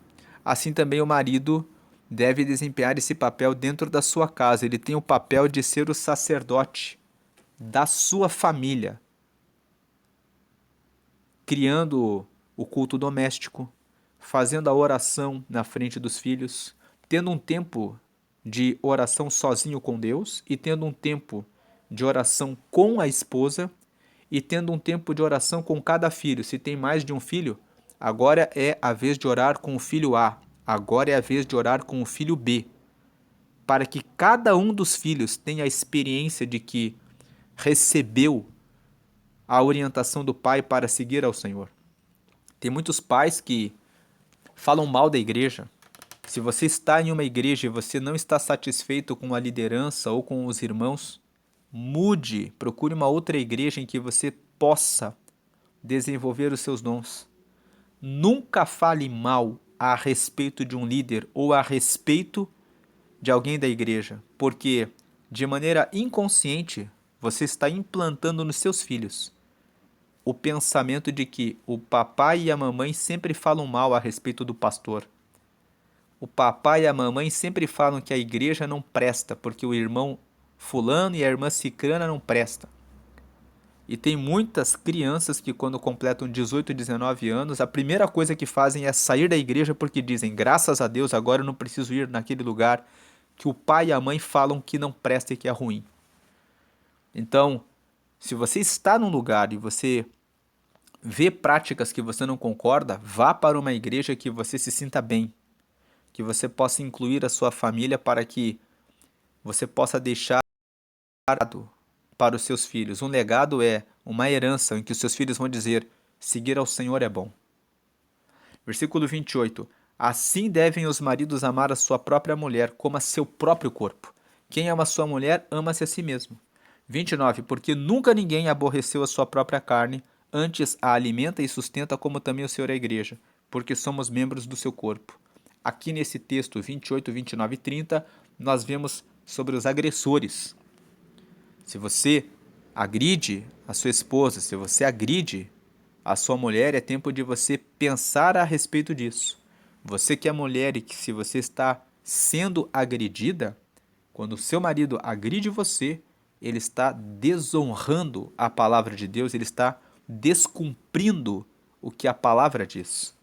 Assim também o marido deve desempenhar esse papel dentro da sua casa. Ele tem o papel de ser o sacerdote da sua família. criando o culto doméstico, fazendo a oração na frente dos filhos, tendo um tempo de oração sozinho com Deus e tendo um tempo de oração com a esposa e tendo um tempo de oração com cada filho. Se tem mais de um filho, agora é a vez de orar com o filho A, agora é a vez de orar com o filho B, para que cada um dos filhos tenha a experiência de que recebeu a orientação do pai para seguir ao Senhor. Tem muitos pais que falam mal da igreja. Se você está em uma igreja e você não está satisfeito com a liderança ou com os irmãos, mude, procure uma outra igreja em que você possa desenvolver os seus dons. Nunca fale mal a respeito de um líder ou a respeito de alguém da igreja, porque de maneira inconsciente você está implantando nos seus filhos o pensamento de que o papai e a mamãe sempre falam mal a respeito do pastor. O papai e a mamãe sempre falam que a igreja não presta, porque o irmão fulano e a irmã cicrana não presta. E tem muitas crianças que quando completam 18, 19 anos, a primeira coisa que fazem é sair da igreja porque dizem, graças a Deus, agora eu não preciso ir naquele lugar que o pai e a mãe falam que não presta e que é ruim. Então, se você está num lugar e você vê práticas que você não concorda, vá para uma igreja que você se sinta bem, que você possa incluir a sua família para que você possa deixar para os seus filhos. Um legado é uma herança em que os seus filhos vão dizer, seguir ao Senhor é bom. Versículo 28. Assim devem os maridos amar a sua própria mulher como a seu próprio corpo. Quem ama a sua mulher, ama-se a si mesmo. 29. Porque nunca ninguém aborreceu a sua própria carne, antes a alimenta e sustenta como também o Senhor a igreja, porque somos membros do seu corpo. Aqui nesse texto 28, 29 e 30, nós vemos sobre os agressores. Se você agride a sua esposa, se você agride a sua mulher, é tempo de você pensar a respeito disso. Você que é mulher e que se você está sendo agredida, quando o seu marido agride você, ele está desonrando a palavra de Deus, ele está descumprindo o que a palavra diz.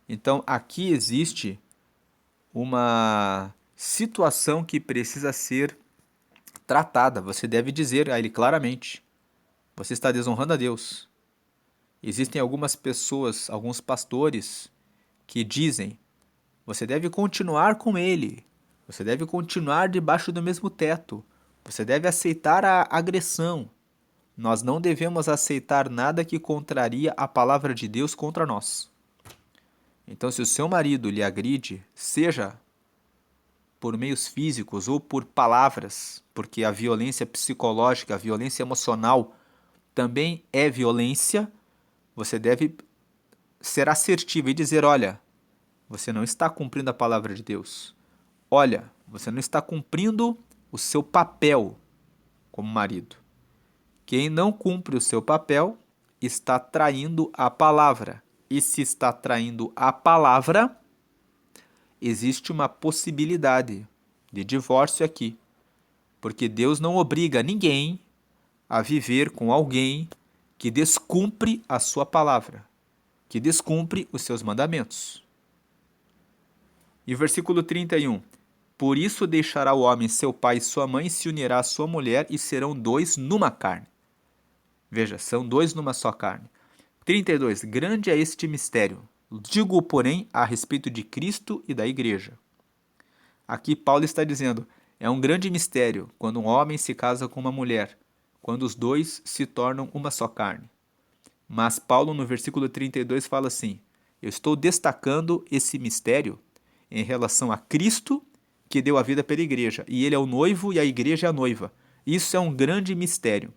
Então, aqui existe uma situação que precisa ser tratada. Você deve dizer a ele claramente, você está desonrando a Deus. Existem algumas pessoas, alguns pastores, que dizem, você deve continuar com ele, você deve continuar debaixo do mesmo teto, você deve aceitar a agressão. Nós não devemos aceitar nada que contraria a palavra de Deus contra nós. Então, se o seu marido lhe agride, seja por meios físicos ou por palavras, porque a violência psicológica, a violência emocional também é violência, você deve ser assertivo e dizer, olha, você não está cumprindo a palavra de Deus. Olha, você não está cumprindo o seu papel como marido. Quem não cumpre o seu papel está traindo a palavra. E se está traindo a palavra, existe uma possibilidade de divórcio aqui. Porque Deus não obriga ninguém a viver com alguém que descumpre a sua palavra, que descumpre os seus mandamentos. E versículo 31. Por isso deixará o homem seu pai e sua mãe, se unirá à sua mulher e serão dois numa carne. Veja, são dois numa só carne. 32. Grande é este mistério. Digo, porém, a respeito de Cristo e da igreja. Aqui Paulo está dizendo, é um grande mistério quando um homem se casa com uma mulher, quando os dois se tornam uma só carne. Mas Paulo no versículo 32 fala assim, eu estou destacando esse mistério em relação a Cristo que deu a vida pela igreja, e ele é o noivo e a igreja é a noiva. Isso é um grande mistério.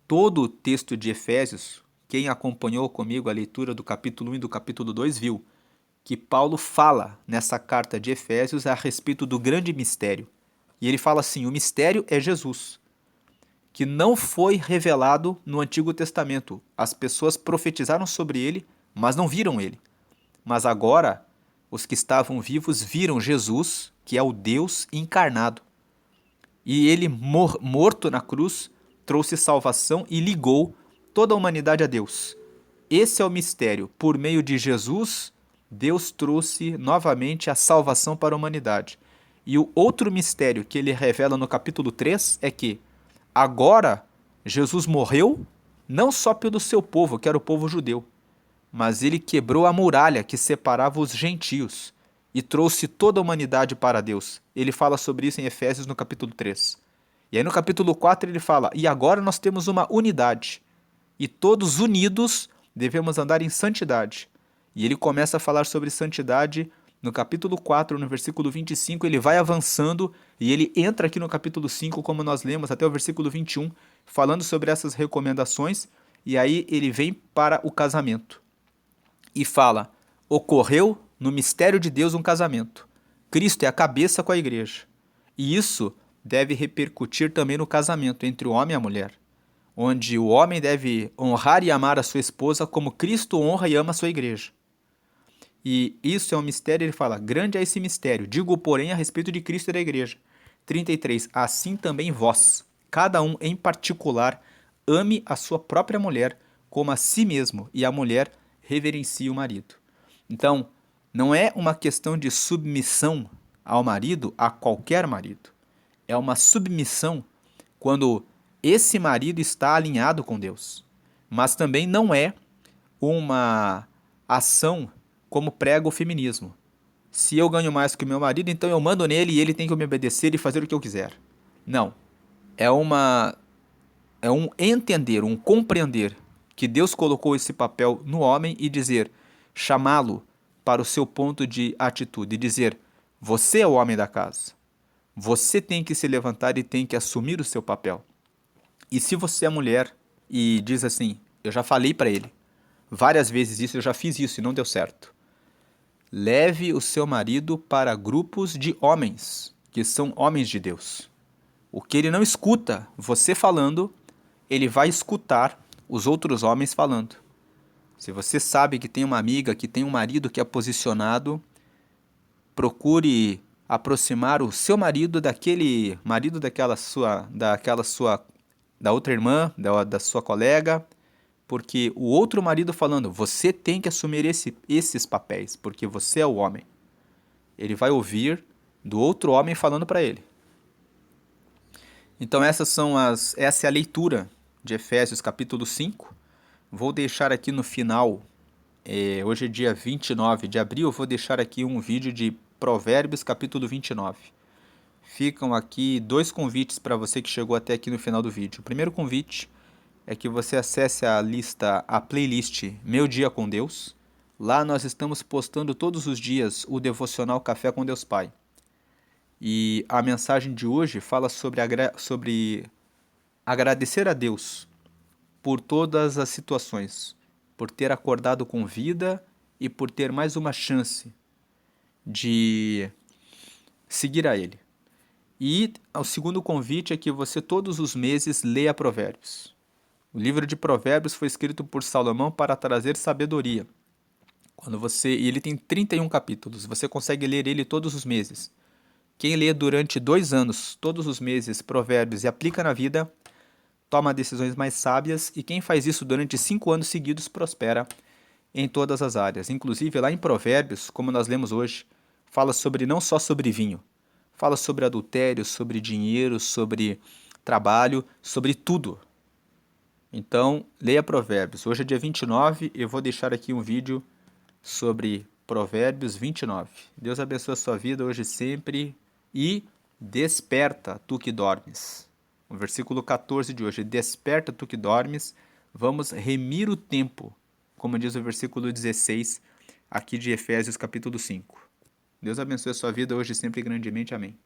Todo o texto de Efésios, quem acompanhou comigo a leitura do capítulo 1 e do capítulo 2 viu que Paulo fala nessa carta de Efésios a respeito do grande mistério. E ele fala assim, o mistério é Jesus, que não foi revelado no Antigo Testamento. As pessoas profetizaram sobre ele, mas não viram ele. Mas agora, os que estavam vivos viram Jesus, que é o Deus encarnado. E ele, morto na cruz, trouxe salvação e ligou toda a humanidade a Deus. Esse é o mistério. Por meio de Jesus, Deus trouxe novamente a salvação para a humanidade. E o outro mistério que ele revela no capítulo 3 é que agora Jesus morreu não só pelo seu povo, que era o povo judeu, mas ele quebrou a muralha que separava os gentios e trouxe toda a humanidade para Deus. Ele fala sobre isso em Efésios no capítulo 3. E aí no capítulo 4 ele fala: e agora nós temos uma unidade, e todos unidos devemos andar em santidade. E ele começa a falar sobre santidade no capítulo 4, no versículo 25, ele vai avançando e ele entra aqui no capítulo 5, como nós lemos, até o versículo 21, falando sobre essas recomendações, e aí ele vem para o casamento. E fala: ocorreu no mistério de Deus um casamento. Cristo é a cabeça com a igreja. E isso deve repercutir também no casamento entre o homem e a mulher, onde o homem deve honrar e amar a sua esposa como Cristo honra e ama a sua igreja. E isso é um mistério, ele fala: grande é esse mistério, digo, porém, a respeito de Cristo e da igreja. 33. Assim também vós, cada um em particular, ame a sua própria mulher como a si mesmo, e a mulher reverencie o marido. Então, não é uma questão de submissão ao marido, a qualquer marido. É uma submissão quando esse marido está alinhado com Deus. Mas também não é uma ação como prega o feminismo. Se eu ganho mais que o meu marido, então eu mando nele e ele tem que me obedecer e fazer o que eu quiser. Não. É um entender, um compreender que Deus colocou esse papel no homem e dizer, chamá-lo para o seu ponto de atitude e dizer: você é o homem da casa. Você tem que se levantar e tem que assumir o seu papel. E se você é mulher e diz assim: eu já falei para ele várias vezes isso, eu já fiz isso e não deu certo. Leve o seu marido para grupos de homens, que são homens de Deus. O que ele não escuta você falando, ele vai escutar os outros homens falando. Se você sabe que tem uma amiga, que tem um marido que é posicionado, procure aproximar o seu marido daquele marido da outra irmã, da sua colega, porque o outro marido falando: você tem que assumir esses papéis, porque você é o homem. Ele vai ouvir do outro homem falando para ele. Então essa é a leitura de Efésios capítulo 5. Vou deixar aqui no final, hoje é dia 29 de abril, eu vou deixar aqui um vídeo de Provérbios capítulo 29. Ficam aqui 2 convites para você que chegou até aqui no final do vídeo. O primeiro convite é que você acesse a playlist Meu Dia com Deus. Lá nós estamos postando todos os dias o devocional Café com Deus Pai. E a mensagem de hoje fala sobre agradecer a Deus por todas as situações, por ter acordado com vida e por ter mais uma chance de seguir a Ele. E o segundo convite é que você todos os meses leia Provérbios. O livro de Provérbios foi escrito por Salomão para trazer sabedoria. E ele tem 31 capítulos, você consegue ler ele todos os meses. Quem lê durante 2 anos, todos os meses, Provérbios e aplica na vida, toma decisões mais sábias, e quem faz isso durante 5 anos seguidos prospera em todas as áreas. Inclusive lá em Provérbios, como nós lemos hoje, fala não só sobre vinho, fala sobre adultério, sobre dinheiro, sobre trabalho, sobre tudo. Então, leia Provérbios. Hoje é dia 29, eu vou deixar aqui um vídeo sobre Provérbios 29. Deus abençoe a sua vida hoje e sempre. E desperta, tu que dormes. O versículo 14 de hoje: desperta, tu que dormes, vamos remir o tempo, como diz o versículo 16 aqui de Efésios capítulo 5. Deus abençoe a sua vida hoje e sempre grandemente. Amém.